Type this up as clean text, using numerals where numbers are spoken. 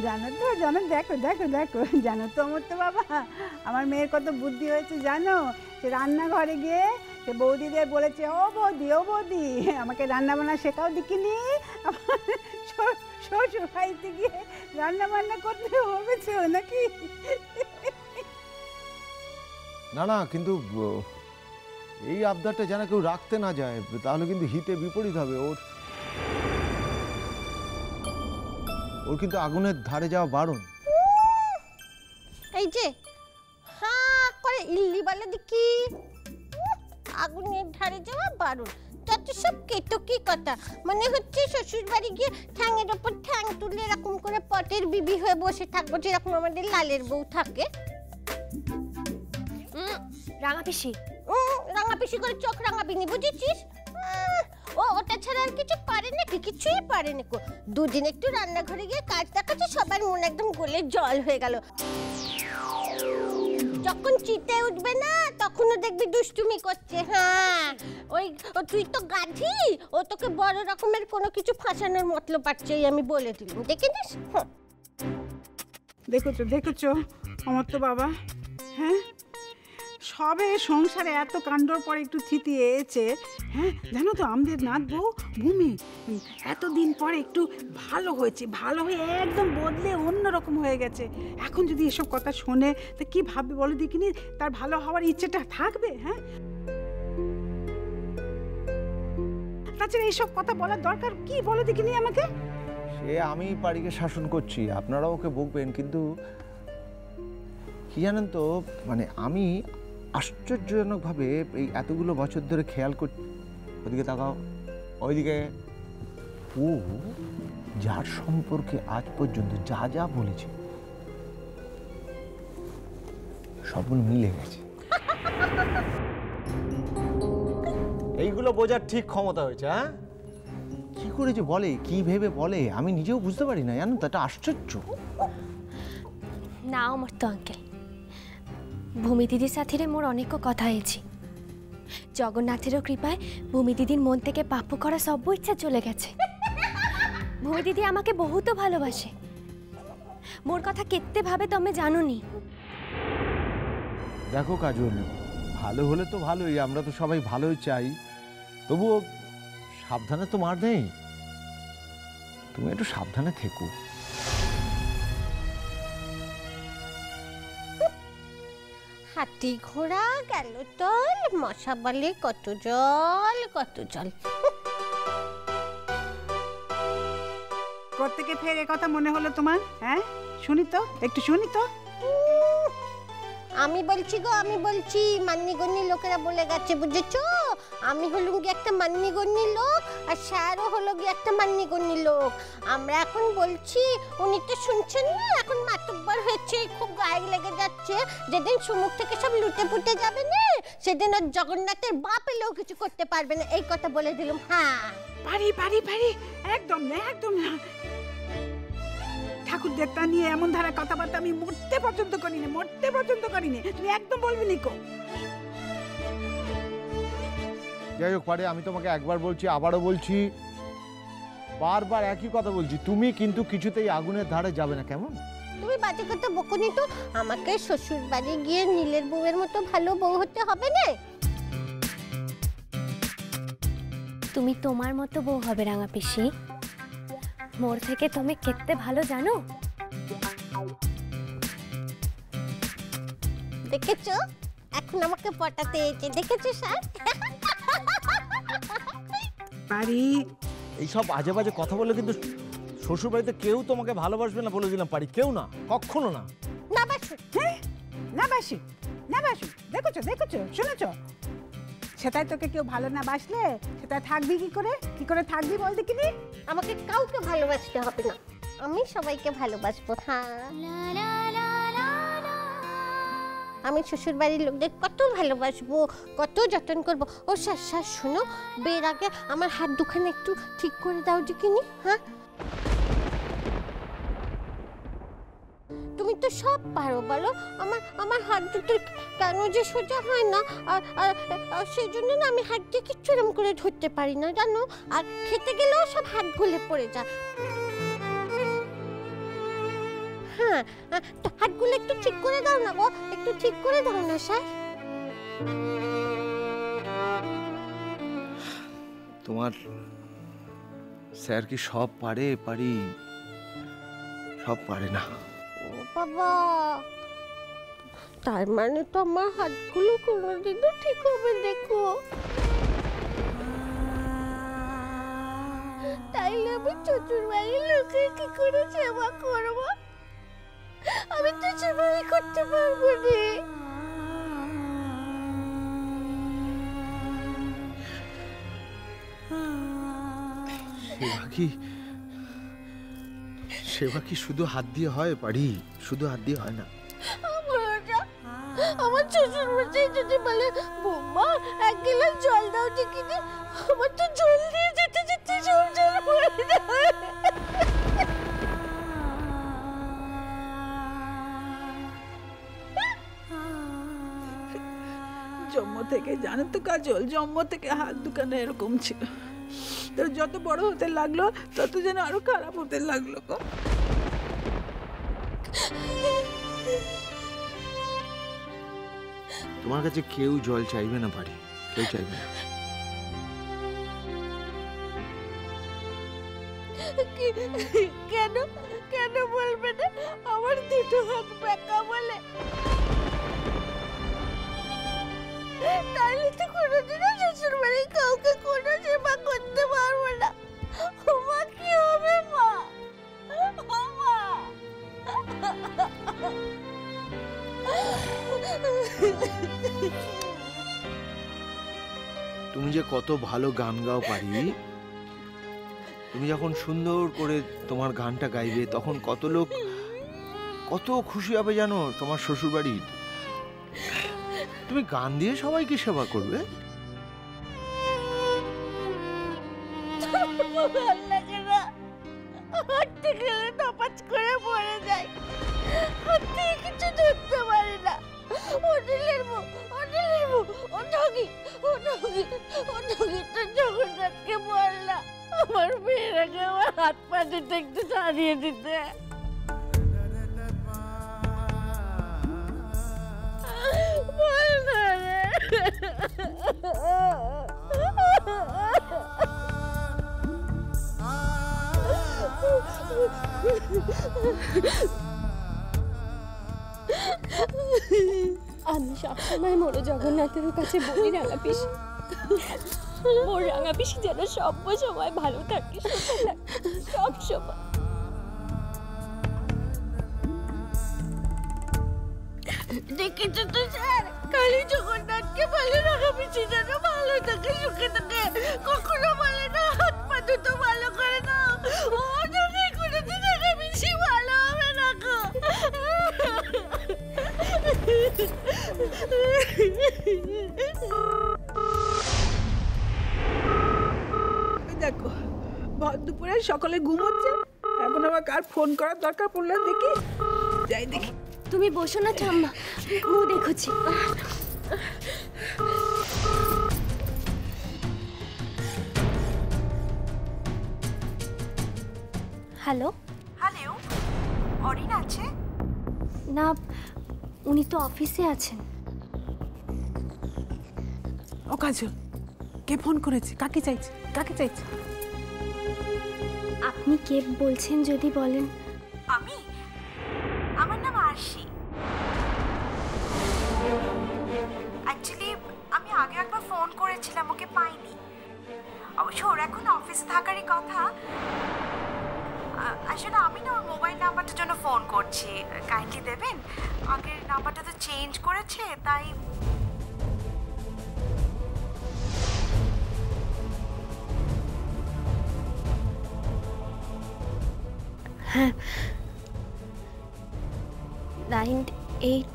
জানো তো, জানো, দেখো দেখো দেখো, জানো তো আমার তো বাবা, আমার মেয়ের কত বুদ্ধি হয়েছে জানো। সে রান্নাঘরে গিয়ে সে বৌদিদের বলেছে, ও বৌদি ও বৌদি আমাকে রান্না বান্না শেখাও দেখিনি। শ্বশুর বাড়িতে গিয়ে রান্না বান্না করতে হবেছে নাকি? না না, কিন্তু এই আবদারটা যেন কেউ রাখতে না যায়, তাহলে কিন্তু হিতে বিপরীত হবে। ওর কিন্তু আগুনের ধারে যাওয়া বারণ। এই যে হ্যাঁ করে ইল্লি বলে দেখি, আগুনের ধারে যাওয়া বারণ, যত সব কেটকি কথা। মনে হচ্ছে শ্বশুর বাড়ি গিয়ে ঠ্যাঙের ওপর ঠ্যাং তুলে এরকম করে পটের বিবি হয়ে বসে থাকবো, যেরকম আমাদের লালের বউ থাকে। রাঙা পিসি, রাঙা পিসি করে চোখ রাঙাবিনি, বুঝেছিস? ও ওটা ছাড়া আর কিছু পারে নাকি? কিছুই পারে না। দুদিন একটু রান্নাঘরে গিয়ে কাজ দেখাচ্ছে, সবার মন একদম গলে জল হয়ে গেল। যখন চিতে উঠবে না তখনও দেখবি দুষ্টুমি করছে। হ্যাঁ ওই তুই তো গাধি, ও তোকে বড় রকমের কোনো কিছু ফাঁসানোর মতলব পাচ্ছে, আমি বলে দিলাম, দেখে নিস। দেখেছো দেখেছো আমার তো বাবা, হ্যাঁ সবে সংসারে এত কাণ্ডর পর একটু থিতি এসেছে। হ্যাঁ জানো তো আমাদের নাথ বউ ভূমি এতদিন পরে একটু ভালো হয়েছে, ভালো হয়ে একদম বদলে অন্যরকম হয়ে গেছে। এখন যদি এসব কথা শোনে তা কি ভাববে বলো দেখিনি? তার ভালো হওয়ার ইচ্ছেটা থাকবে? হ্যাঁ তাছাড়া এইসব কথা বলার দরকার কি বলো দেখিনি আমাকে? সে আমি বাড়িকে শাসন করছি, আপনারা ওকে বকবেন, কিন্তু কি জানেন তো, মানে আমি আশ্চর্যজনকভাবে এই এতগুলো বছর ধরে খেয়াল করছি। ওদিকে তাকাও, ওইদিকে। ও যার সম্পর্কে আজ পর্যন্ত যা যা বলেছে সবগুলো মিলে গেছে। এইগুলো বোঝার ঠিক ক্ষমতা হয়েছে। হ্যাঁ কি করে যে বলে, কি ভেবে বলে, আমি নিজেও বুঝতে পারি না, জানো তো, এটা আশ্চর্য। না আমার তো আঙ্কেল, ভূমি দিদির সাথে মোর অনেক কথা হয়েছি। জগন্নাথেরও কৃপায় ভূমি দিদির মন থেকে পাপ্পু করা সব ইচ্ছা চলে গেছে। ভূমি দিদি আমাকে বহুত ভালোবাসে, মোর কথা কেতে ভাবে তুমি জানো নি। দেখো কাজল, ভালো হলে তো ভালোই, আমরা তো সবাই ভালোই চাই, তবুও সাবধানে তো মার নেই, তুমি একটু সাবধানে থেকো। হাতি ঘোড়া গেল তল, মশা বলে কত জল কত জল। কোত্থেকে ফের এ কথা মনে হলো তোমার? হ্যাঁ শুনি তো, একটু শুনি তো। আমি বলছি গো, আমি বলছি, মান্যিগণ্যি লোকেরা বলে গেছে, বুঝেছো? আমি হলুম গিয়ে একটা মান্যিগণ্যি লোক, আর স্যারও হলো গিয়ে একটা মান্যিগণ্যি লোক। আমরা এখন বলছি, উনি তো শুনছেন না, এখন মাতব্বর হয়েছে, খুব গায়ে লেগে যাচ্ছে। যেদিন সুমুখ থেকে সব লুটে পুটে যাবে না, সেদিন ওর জগন্নাথের বাপ এলেও কিছু করতে পারবে না, এই কথা বলে দিলাম। হ্যাঁ পারি পারি পারি, একদম না একদম না। ঠাকুর দেবতা নিয়ে এমন ধারা কথাবার্তা আমি মরতে পছন্দ করি না, মরতে পছন্দ করি না। তুমি একদম বলবি নিকো। যাই হোক পারে, আমি তোমাকে একবার বলছি, আবারও বলছি, বারবার একই কথা বলছি, তুমি কিন্তু কিছুতেই আগুনের ধারে যাবে না, কেমন? তুমি বাজে কথা বকুনি তো। আমাকে শ্বশুর বাড়ি গিয়ে নীলের বউয়ের মতো ভালো বউ হতে হবে না। তুমি তোমার মতো বউ হবে রাঙা পিসি, মোর থেকে তুমি কেতে ভালো জানো। দেখেছো এখন আমাকে পটাতে এসে, দেখেছো স্যার? পারি এইসব আজে বাজে কথা বলে কিন্তু শ্বশুর বাড়িতে কেউ তোমাকে ভালোবাসবে না, বলে দিলাম পারি, কেউ না, কখনো না। না বাসু, হ্যাঁ না বাসি, না বাসু, দেখেছো দেখেছো শুনেছো? সেটাই তোকে কেউ ভালো না বাসলে সেটা থাকবি কি করে? কি করে থাকবি বল দেখিনি? আমাকে কাউকে ভালোবাসতে হবে না, আমি সবাইকে ভালোবাসবো। হ্যাঁ আমি শ্বশুর বাড়ির লোকদের কত ভালোবাসবো, কত যত্ন করবো। ও স্যার স্যার শোনো, বের আগে আমার হাত দুখানে একটু ঠিক করে দাও দেখিনি। হ্যাঁ তুমি তো সব পারো, বলো আমার আমার হাত দুটো কেন যে সোজা হয় না, আর সেই জন্য না আমি হাত দিয়ে কিচ্ছু এরম করে ধরতে পারি না জানো, আর খেতে গেলেও সব হাত গলে পড়ে যায়। হাতগুলো একটু ঠিক করে দাও না গো, একটু ঠিক করে দাও না স্যার। তোমার স্যার কি সব পারে? পারি, সব পারে না। ও বাবা, তার মানে তো আমার হাতগুলো কোনোদিনও ঠিক হবে দেখো। তাইলে আমি শ্বশুর বাড়ির লোকের কি করে সেবা করবো? আমি তো সেবাই করতে পারবো না। সেবা কি শুধু হাত দিয়ে হয়? পারি, শুধু হাত দিয়ে হয় না। আমার শ্বশুর মশাই যদি বলে বৌমা 1 গ্লাস জল দাও দেখিনি, আমার তো জল দিয়ে যেতে যেতে সব জল পড়ে যায়। জন্ম থেকে জানো তো কাজল, জন্ম থেকে হাত দুখানে এরকম ছিল, তো যত বড় হতে লাগলো তত যেন আরো খারাপ হতে লাগলো গো। তোমার কাছে কেউ জল চাইবে না পারি, কেউ চাইবে না। কেন কেন বলবে না? আমার দুটো হাত বেঁকা বলে? তাহলে তো কোনোদিনও শ্বশুর বাড়ি কাউকে কোনো সেবা করতে পারবো না। মা কি হবে মা? ও মা, তুমি যে কত ভালো গান গাও পারি, তুমি যখন সুন্দর করে তোমার গানটা গাইবে তখন কত লোক কত খুশি হবে জানো তোমার শ্বশুর বাড়ির। তুমি গান দিয়ে সবাইকে সেবা করবে। ভাল লাগে না, হাঁটতে গেলে টপাচ করে পড়ে যায়, হাত থেকে কিছু ধরতে পারি না। হোটেলের মুখ, হোটেলের মুখ, ও ঠগি, ও ঠগি, ও ঠগি তো জগন্নাথকে বললা আমার মেয়েরাকে আমার হাত পা দিতে একটু ছাড়িয়ে দিতে। বল না রে। আমি সবসময় মোর জগন্নাথের কাছে বলি রাঙা পিসি, মোর রাঙা পিসি যেন সব সময় ভালো থাকে, সব সময়। দেখেছো তো স্যার, কালী জগন্নাথকে বলে রাখা পিছি যেন ভালো থাকে, সুখে থাকে, কখনো বলে না হাত পা দুটো ভালো করে নাও। ও যদি কোনোদিন রাখা পিছি ভালো হবে না গো। দেখো ভর দুপুরে সকলে ঘুমোচ্ছে, এখন আবার কার ফোন করার দরকার পড়লে দেখি, যাই দেখি। তুমি বসো না ঠাম্মা, মু দেখুছি। হ্যালো হ্যালো, অরিন আছে? না, উনি তো অফিসে আছেন। ও কাজল, কে ফোন করেছে? কাকে চাইছে? কাকে চাইছে? আপনি কে বলছেন যদি বলেন। আমি, আমার নাম আরশি। অ্যাকচুয়ালি আমি আগে একবার ফোন করেছিলাম, ওকে পাইনি। অবশ্য ওর এখন অফিসে থাকারই কথা। আসলে আমি না ওর মোবাইল নাম্বারটার জন্য ফোন করছি, কাইন্ডলি দেবেন? আগের নাম্বারটা তো চেঞ্জ করেছে, তাই। হ্যাঁ, 98